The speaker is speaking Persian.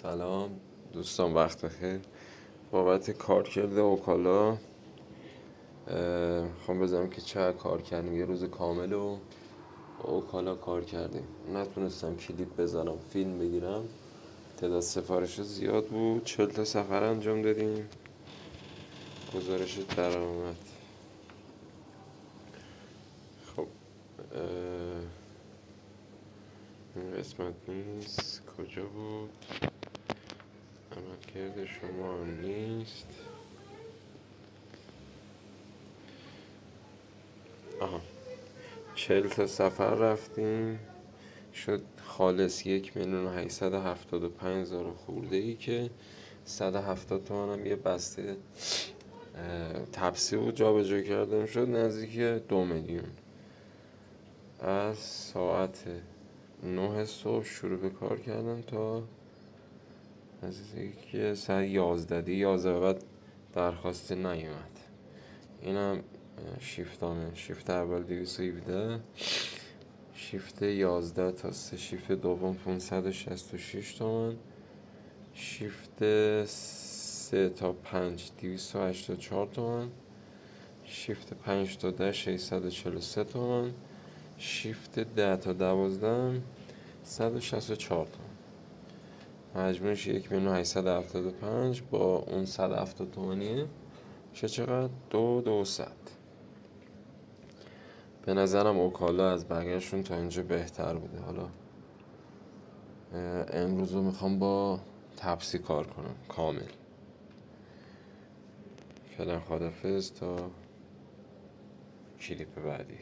سلام دوستان، وقت بخیر. بابت کار کرده اوکالا میخوام بذارم که چه کار کردیم. یه روز کامل و اوکالا کار کردیم. نتونستم کلیپ بزنم، فیلم بگیرم، تعداد سفارش زیاد بود. 40 تا سفر انجام دادیم. گزارش درآمد. خب این قسمت نیست. کجا بود؟ عملکرد شما نیست. آها، 40 تا سفر رفتیم، شد خالص 1,875,000 خورده ای که 170 تومن هم یه بسته تپسی بود جا به جا کردم، شد نزدیک 2 میلیون. از ساعت 9 صبح شروع به کار کردم تا نزدیک ساعت 11 بعد درخواست نیومد. اینم شیفتامه. شیفت اول 217، شیفت 11 تا 3، شیفت دوم 566 تومن، شیفت 3 تا 5 284 تومن، شیفت 5 تا 10 643 تومن، شیفت 10 تا 12 164 تومن. مجموعش 1,875,000 با اون 170 تومنیه چقدر؟ 2,200. به نظرم اوکالا از بقیه‌شون تا اینجا بهتر بوده. حالا امروز رو میخوام با تپسی کار کنم کامل. فعلا خدافظ تا کلیپ بعدی.